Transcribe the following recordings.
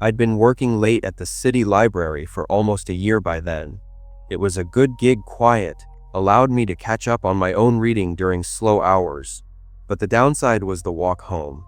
I'd been working late at the city library for almost a year by then. It was a good gig, quiet, allowed me to catch up on my own reading during slow hours. But the downside was the walk home.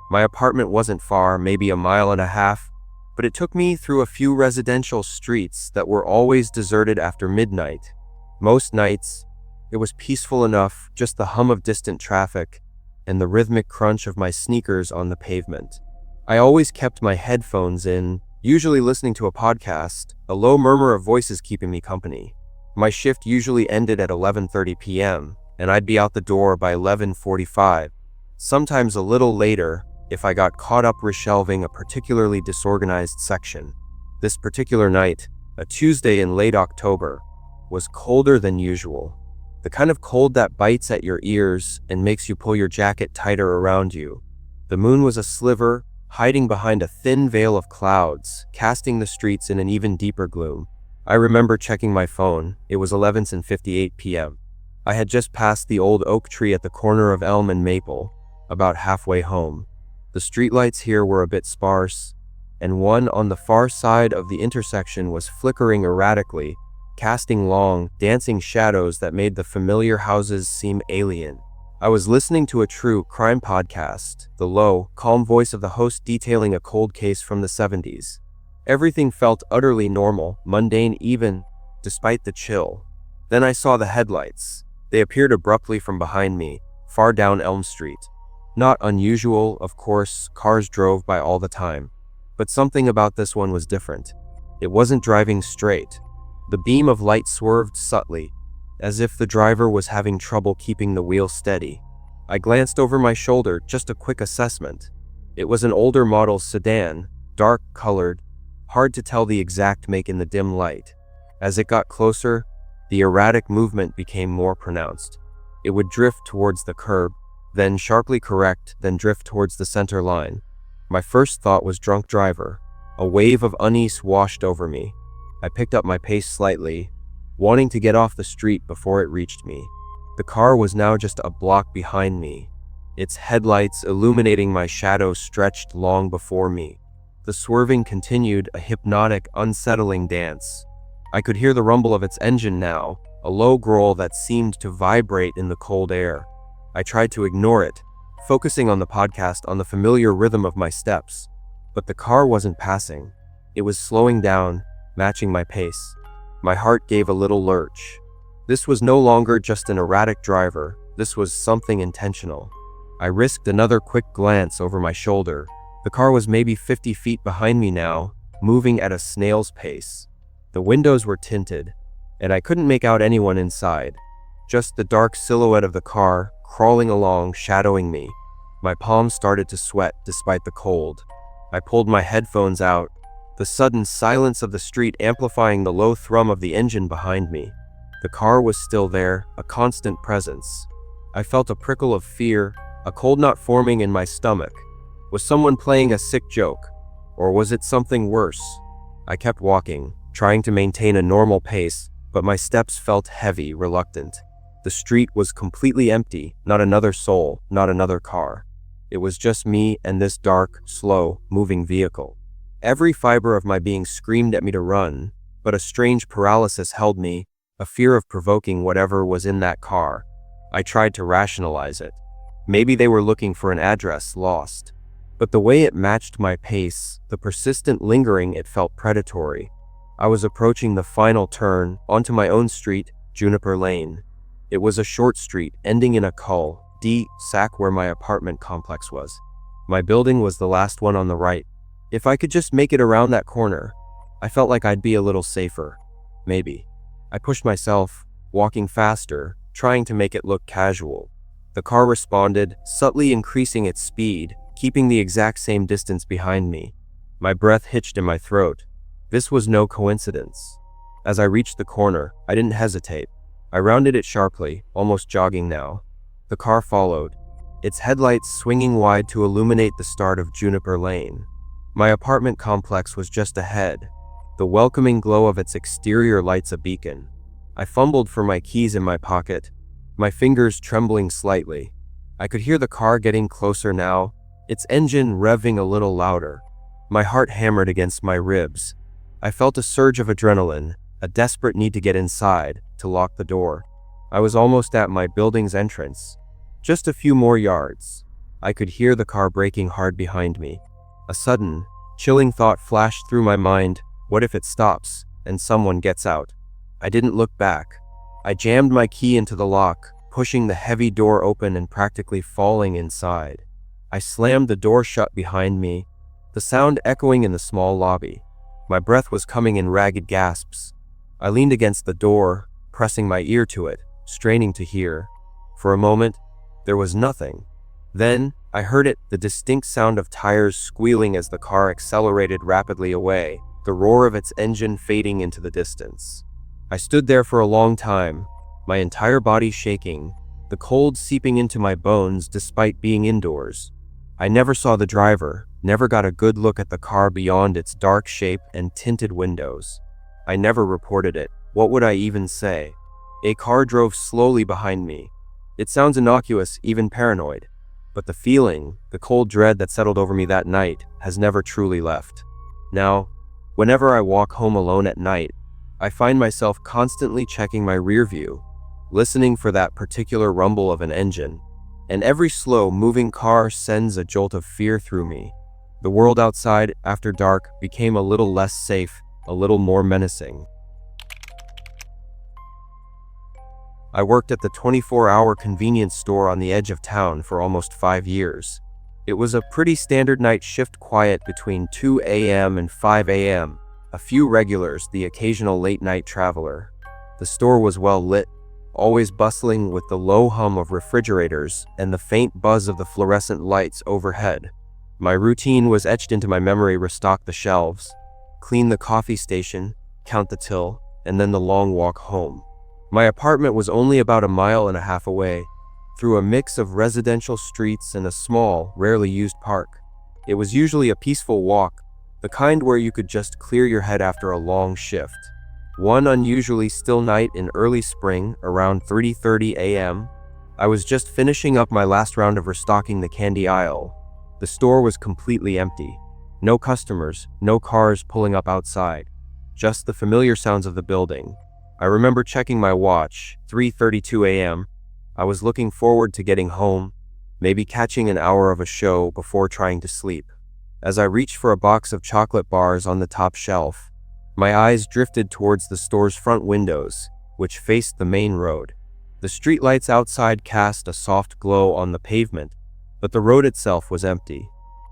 My apartment wasn't far, maybe a mile and a half, but it took me through a few residential streets that were always deserted after midnight. Most nights, it was peaceful enough, just the hum of distant traffic and the rhythmic crunch of my sneakers on the pavement. I always kept my headphones in, usually listening to a podcast, a low murmur of voices keeping me company. My shift usually ended at 11:30 p.m., and I'd be out the door by 11:45, sometimes a little later if I got caught up reshelving a particularly disorganized section. This particular night, a Tuesday in late October, was colder than usual. The kind of cold that bites at your ears and makes you pull your jacket tighter around you. The moon was a sliver, hiding behind a thin veil of clouds, casting the streets in an even deeper gloom. I remember checking my phone. It was 11:58 p.m. I had just passed the old oak tree at the corner of Elm and Maple, about halfway home. The streetlights here were a bit sparse, and one on the far side of the intersection was flickering erratically, casting long, dancing shadows that made the familiar houses seem alien. I was listening to a true crime podcast, the low, calm voice of the host detailing a cold case from the 70s. Everything felt utterly normal, mundane even, despite the chill. Then I saw the headlights. They appeared abruptly from behind me, far down Elm Street. Not unusual, of course, cars drove by all the time. But something about this one was different. It wasn't driving straight. The beam of light swerved subtly, as if the driver was having trouble keeping the wheel steady. I glanced over my shoulder, just a quick assessment. It was an older model sedan, dark-colored, hard to tell the exact make in the dim light. As it got closer, the erratic movement became more pronounced. It would drift towards the curb, then sharply correct, then drift towards the center line. My first thought was drunk driver. A wave of unease washed over me. I picked up my pace slightly, wanting to get off the street before it reached me. The car was now just a block behind me, its headlights illuminating my shadow stretched long before me. The swerving continued, a hypnotic, unsettling dance. I could hear the rumble of its engine now, a low growl that seemed to vibrate in the cold air. I tried to ignore it, focusing on the podcast, on the familiar rhythm of my steps. But the car wasn't passing. It was slowing down, matching my pace. My heart gave a little lurch. This was no longer just an erratic driver. This was something intentional. I risked another quick glance over my shoulder. The car was maybe 50 feet behind me now, moving at a snail's pace. The windows were tinted, and I couldn't make out anyone inside. Just the dark silhouette of the car, crawling along, shadowing me. My palms started to sweat despite the cold. I pulled my headphones out, the sudden silence of the street amplifying the low thrum of the engine behind me. The car was still there, a constant presence. I felt a prickle of fear, a cold knot forming in my stomach. Was someone playing a sick joke? Or was it something worse? I kept walking, trying to maintain a normal pace, but my steps felt heavy, reluctant. The street was completely empty, not another soul, not another car. It was just me and this dark, slow, moving vehicle. Every fiber of my being screamed at me to run, but a strange paralysis held me, a fear of provoking whatever was in that car. I tried to rationalize it. Maybe they were looking for an address lost. But the way it matched my pace, the persistent lingering, it felt predatory. I was approaching the final turn, onto my own street, Juniper Lane. It was a short street, ending in a cul-de-sac where my apartment complex was. My building was the last one on the right. If I could just make it around that corner, I felt like I'd be a little safer. Maybe. I pushed myself, walking faster, trying to make it look casual. The car responded, subtly increasing its speed, keeping the exact same distance behind me. My breath hitched in my throat. This was no coincidence. As I reached the corner, I didn't hesitate. I rounded it sharply, almost jogging now. The car followed, its headlights swinging wide to illuminate the start of Juniper Lane. My apartment complex was just ahead, the welcoming glow of its exterior lights a beacon. I fumbled for my keys in my pocket, my fingers trembling slightly. I could hear the car getting closer now, its engine revving a little louder. My heart hammered against my ribs. I felt a surge of adrenaline, a desperate need to get inside, to lock the door. I was almost at my building's entrance. Just a few more yards. I could hear the car braking hard behind me. A sudden, chilling thought flashed through my mind. What if it stops, and someone gets out? I didn't look back. I jammed my key into the lock, pushing the heavy door open and practically falling inside. I slammed the door shut behind me, the sound echoing in the small lobby. My breath was coming in ragged gasps. I leaned against the door, pressing my ear to it, straining to hear. For a moment, there was nothing. Then, I heard it, the distinct sound of tires squealing as the car accelerated rapidly away, the roar of its engine fading into the distance. I stood there for a long time, my entire body shaking, the cold seeping into my bones despite being indoors. I never saw the driver, never got a good look at the car beyond its dark shape and tinted windows. I never reported it. What would I even say? A car drove slowly behind me. It sounds innocuous, even paranoid. But the feeling, the cold dread that settled over me that night, has never truly left. Now, whenever I walk home alone at night, I find myself constantly checking my rear view, listening for that particular rumble of an engine. And every slow-moving car sends a jolt of fear through me. The world outside, after dark, became a little less safe, a little more menacing. I worked at the 24-hour convenience store on the edge of town for almost 5 years. It was a pretty standard night shift, quiet between 2 a.m. and 5 a.m. A few regulars, the occasional late-night traveler. The store was well lit, always bustling with the low hum of refrigerators and the faint buzz of the fluorescent lights overhead. My routine was etched into my memory: restock the shelves, clean the coffee station, count the till, and then the long walk home. My apartment was only about 1.5 miles away, through a mix of residential streets and a small, rarely used park. It was usually a peaceful walk, the kind where you could just clear your head after a long shift. One unusually still night in early spring, around 3:30 a.m., I was just finishing up my last round of restocking the candy aisle. The store was completely empty. No customers, no cars pulling up outside. Just the familiar sounds of the building. I remember checking my watch, 3:32 a.m. I was looking forward to getting home, maybe catching an hour of a show before trying to sleep. As I reached for a box of chocolate bars on the top shelf, my eyes drifted towards the store's front windows, which faced the main road. The streetlights outside cast a soft glow on the pavement, but the road itself was empty.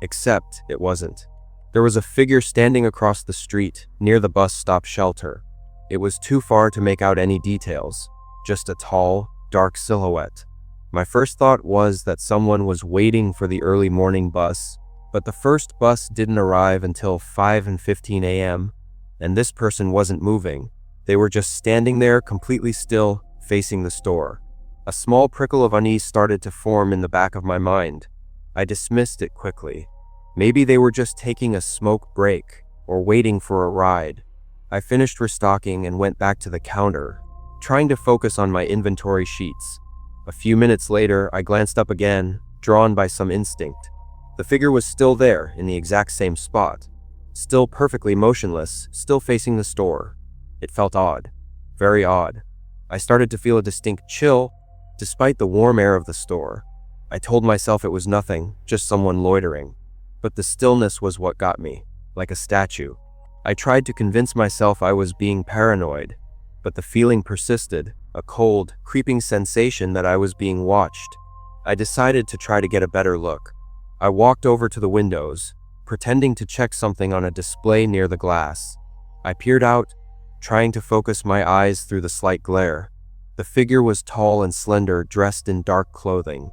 Except it wasn't. There was a figure standing across the street, near the bus stop shelter. It was too far to make out any details, just a tall, dark silhouette. My first thought was that someone was waiting for the early morning bus, but the first bus didn't arrive until 5:15 a.m., and this person wasn't moving. They were just standing there, completely still, facing the store. A small prickle of unease started to form in the back of my mind. I dismissed it quickly. Maybe they were just taking a smoke break, or waiting for a ride. I finished restocking and went back to the counter, trying to focus on my inventory sheets. A few minutes later, I glanced up again, drawn by some instinct. The figure was still there, in the exact same spot. Still perfectly motionless, still facing the store. It felt odd. Very odd. I started to feel a distinct chill, despite the warm air of the store. I told myself it was nothing, just someone loitering. But the stillness was what got me, like a statue. I tried to convince myself I was being paranoid, but the feeling persisted, a cold, creeping sensation that I was being watched. I decided to try to get a better look. I walked over to the windows, pretending to check something on a display near the glass. I peered out, trying to focus my eyes through the slight glare. The figure was tall and slender, dressed in dark clothing,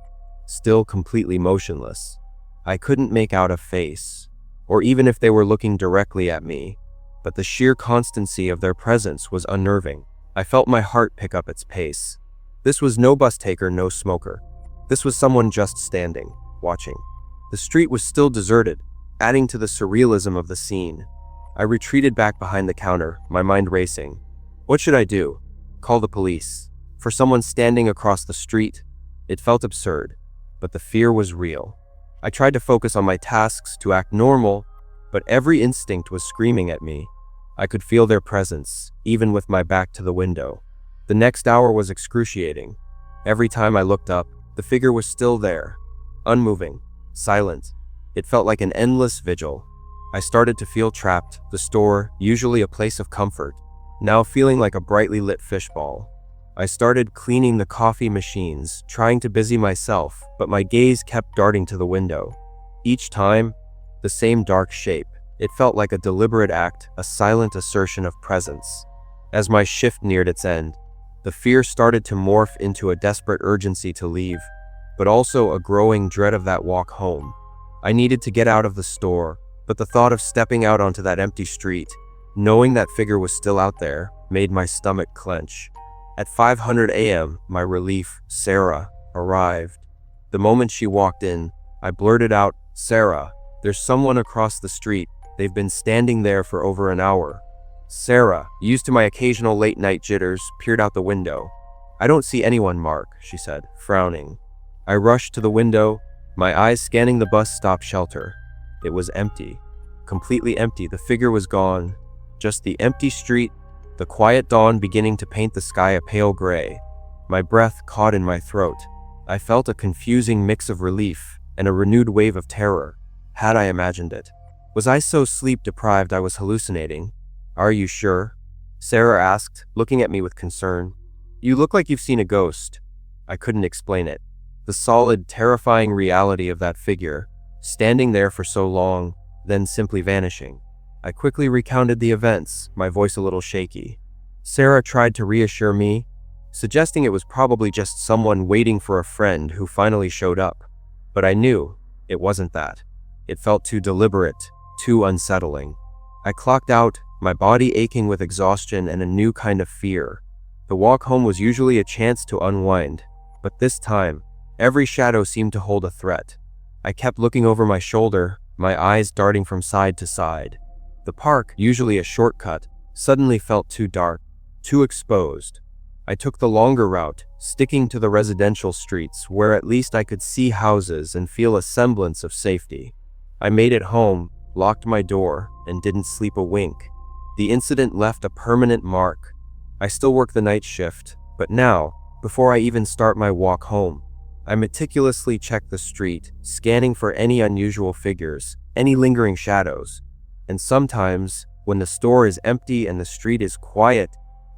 still completely motionless. I couldn't make out a face, or even if they were looking directly at me, but the sheer constancy of their presence was unnerving. I felt my heart pick up its pace. This was no bus taker, no smoker. This was someone just standing, watching. The street was still deserted, adding to the surrealism of the scene. I retreated back behind the counter, my mind racing. What should I do? Call the police? For someone standing across the street? It felt absurd, but the fear was real. I tried to focus on my tasks, to act normal, but every instinct was screaming at me. I could feel their presence, even with my back to the window. The next hour was excruciating. Every time I looked up, the figure was still there, unmoving, silent. It felt like an endless vigil. I started to feel trapped, the store, usually a place of comfort, now feeling like a brightly lit fishbowl. I started cleaning the coffee machines, trying to busy myself, but my gaze kept darting to the window. Each time, the same dark shape. It felt like a deliberate act, a silent assertion of presence. As my shift neared its end, the fear started to morph into a desperate urgency to leave, but also a growing dread of that walk home. I needed to get out of the store, but the thought of stepping out onto that empty street, knowing that figure was still out there, made my stomach clench. At 5:00 a.m., my relief, Sarah, arrived. The moment she walked in, I blurted out, "Sarah, there's someone across the street. They've been standing there for over an hour." Sarah, used to my occasional late-night jitters, peered out the window. "I don't see anyone, Mark," she said, frowning. I rushed to the window, my eyes scanning the bus stop shelter. It was empty. Completely empty. The figure was gone. Just the empty street, the quiet dawn beginning to paint the sky a pale gray. My breath caught in my throat. I felt a confusing mix of relief and a renewed wave of terror. Had I imagined it? Was I so sleep-deprived I was hallucinating? "Are you sure?" Sarah asked, looking at me with concern. "You look like you've seen a ghost." I couldn't explain it. The solid, terrifying reality of that figure, standing there for so long, then simply vanishing. I quickly recounted the events, my voice a little shaky. Sarah tried to reassure me, suggesting it was probably just someone waiting for a friend who finally showed up. But I knew it wasn't that. It felt too deliberate, too unsettling. I clocked out, my body aching with exhaustion and a new kind of fear. The walk home was usually a chance to unwind, but this time, every shadow seemed to hold a threat. I kept looking over my shoulder, my eyes darting from side to side. The park, usually a shortcut, suddenly felt too dark, too exposed. I took the longer route, sticking to the residential streets where at least I could see houses and feel a semblance of safety. I made it home, locked my door, and didn't sleep a wink. The incident left a permanent mark. I still work the night shift, but now, before I even start my walk home, I meticulously check the street, scanning for any unusual figures, any lingering shadows. And sometimes, when the store is empty and the street is quiet,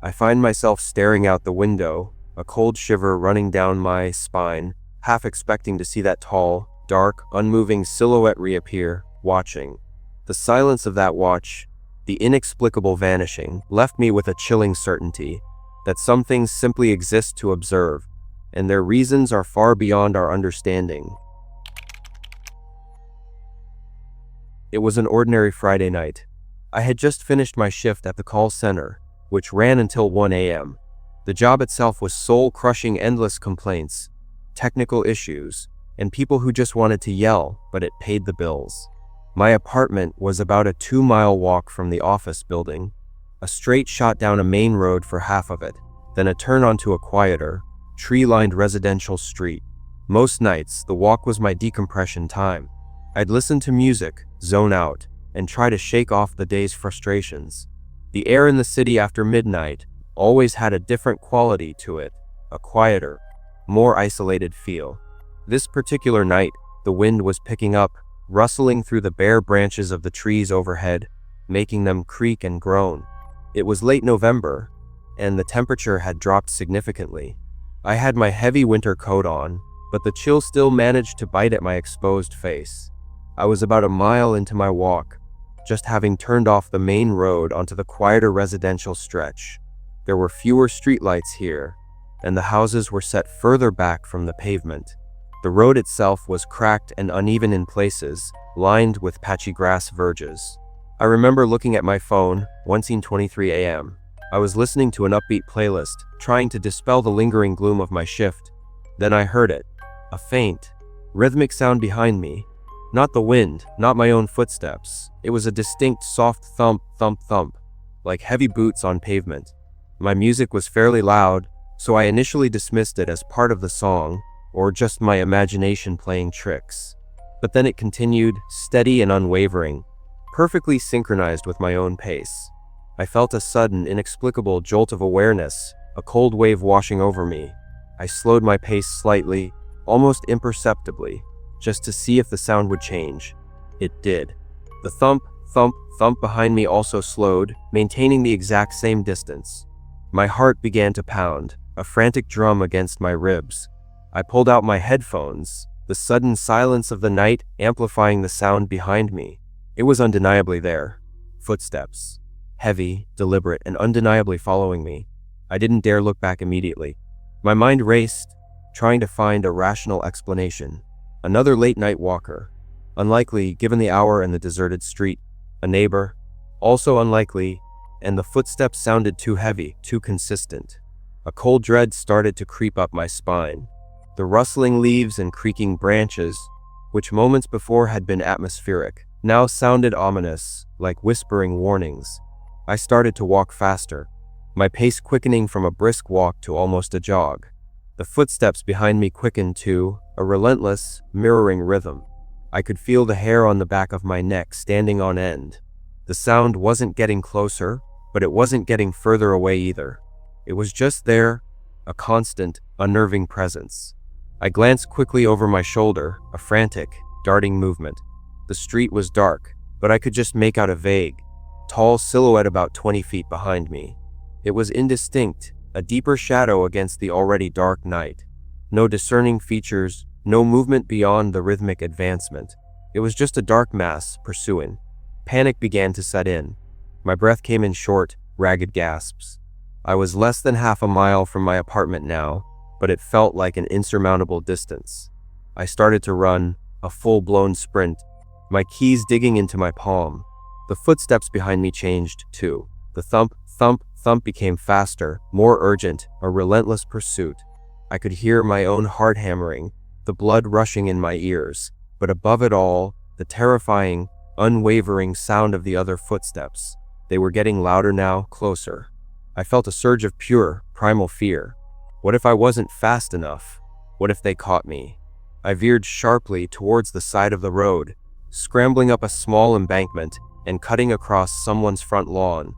I find myself staring out the window, a cold shiver running down my spine, half expecting to see that tall, dark, unmoving silhouette reappear, watching. The silence of that watch, the inexplicable vanishing, left me with a chilling certainty that some things simply exist to observe, and their reasons are far beyond our understanding. It was an ordinary Friday night. I had just finished my shift at the call center, which ran until 1 a.m. The job itself was soul-crushing, endless complaints, technical issues, and people who just wanted to yell, but it paid the bills. My apartment was about a 2-mile walk from the office building, a straight shot down a main road for half of it, then a turn onto a quieter, tree-lined residential street. Most nights, the walk was my decompression time. I'd listen to music, zone out, and try to shake off the day's frustrations. The air in the city after midnight always had a different quality to it, a quieter, more isolated feel. This particular night, the wind was picking up, rustling through the bare branches of the trees overhead, making them creak and groan. It was late November, and the temperature had dropped significantly. I had my heavy winter coat on, but the chill still managed to bite at my exposed face. I was about a mile into my walk, just having turned off the main road onto the quieter residential stretch. There were fewer streetlights here, and the houses were set further back from the pavement. The road itself was cracked and uneven in places, lined with patchy grass verges. I remember looking at my phone, 1:23 a.m. I was listening to an upbeat playlist, trying to dispel the lingering gloom of my shift. Then I heard it, a faint, rhythmic sound behind me. Not the wind, not my own footsteps. It was a distinct soft thump, thump, thump, like heavy boots on pavement. My music was fairly loud, so I initially dismissed it as part of the song, or just my imagination playing tricks. But then it continued, steady and unwavering, perfectly synchronized with my own pace. I felt a sudden, inexplicable jolt of awareness, a cold wave washing over me. I slowed my pace slightly, almost imperceptibly, just to see if the sound would change. It did. The thump, thump, thump behind me also slowed, maintaining the exact same distance. My heart began to pound, a frantic drum against my ribs. I pulled out my headphones, the sudden silence of the night amplifying the sound behind me. It was undeniably there. Footsteps. Heavy, deliberate, and undeniably following me. I didn't dare look back immediately. My mind raced, trying to find a rational explanation. Another late-night walker. Unlikely, given the hour and the deserted street. A neighbor. Also unlikely, and the footsteps sounded too heavy, too consistent. A cold dread started to creep up my spine. The rustling leaves and creaking branches, which moments before had been atmospheric, now sounded ominous, like whispering warnings. I started to walk faster, my pace quickening from a brisk walk to almost a jog. The footsteps behind me quickened too, a relentless, mirroring rhythm. I could feel the hair on the back of my neck standing on end. The sound wasn't getting closer, but it wasn't getting further away either. It was just there, a constant, unnerving presence. I glanced quickly over my shoulder, a frantic, darting movement. The street was dark, but I could just make out a vague, tall silhouette about 20 feet behind me. It was indistinct, a deeper shadow against the already dark night. No discerning features, no movement beyond the rhythmic advancement. It was just a dark mass, pursuing. Panic began to set in. My breath came in short, ragged gasps. I was less than half a mile from my apartment now, but it felt like an insurmountable distance. I started to run, a full-blown sprint, my keys digging into my palm. The footsteps behind me changed, too. The thump, thump, thump became faster, more urgent, a relentless pursuit. I could hear my own heart hammering, the blood rushing in my ears, but above it all, the terrifying, unwavering sound of the other footsteps. They were getting louder now, closer. I felt a surge of pure, primal fear. What if I wasn't fast enough? What if they caught me? I veered sharply towards the side of the road, scrambling up a small embankment and cutting across someone's front lawn,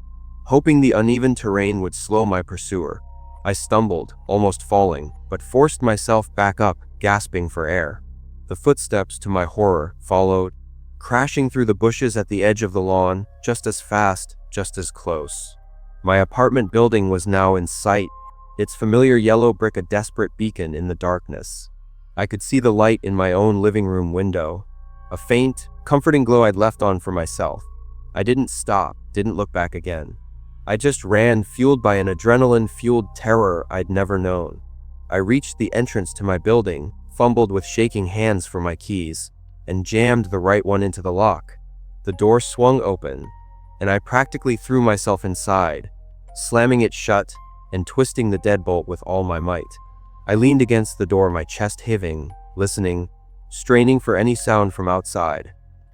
hoping the uneven terrain would slow my pursuer. I stumbled, almost falling, but forced myself back up, gasping for air. The footsteps, to my horror, followed, crashing through the bushes at the edge of the lawn, just as fast, just as close. My apartment building was now in sight, its familiar yellow brick a desperate beacon in the darkness. I could see the light in my own living room window, a faint, comforting glow I'd left on for myself. I didn't stop, didn't look back again. I just ran, fueled by an adrenaline-fueled terror I'd never known. I reached the entrance to my building, fumbled with shaking hands for my keys, and jammed the right one into the lock. The door swung open, and I practically threw myself inside, slamming it shut and twisting the deadbolt with all my might. I leaned against the door, my chest heaving, listening, straining for any sound from outside.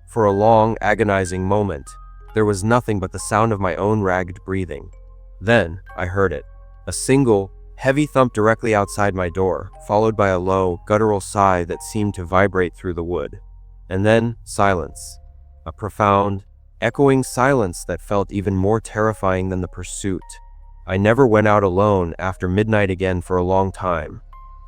For a long, agonizing moment, there was nothing but the sound of my own ragged breathing. Then, I heard it. A single, heavy thump directly outside my door, followed by a low, guttural sigh that seemed to vibrate through the wood. And then, silence. A profound, echoing silence that felt even more terrifying than the pursuit. I never went out alone after midnight again for a long time.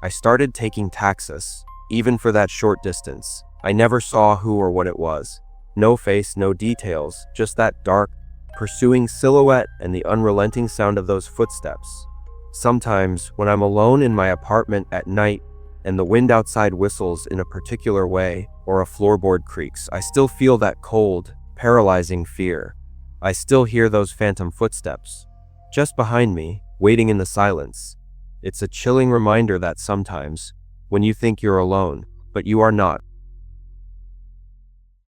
I started taking taxis, even for that short distance. I never saw who or what it was. No face, no details, just that dark, pursuing silhouette and the unrelenting sound of those footsteps. Sometimes, when I'm alone in my apartment at night and the wind outside whistles in a particular way or a floorboard creaks, I still feel that cold, paralyzing fear. I still hear those phantom footsteps, just behind me, waiting in the silence. It's a chilling reminder that sometimes, when you think you're alone, but you are not,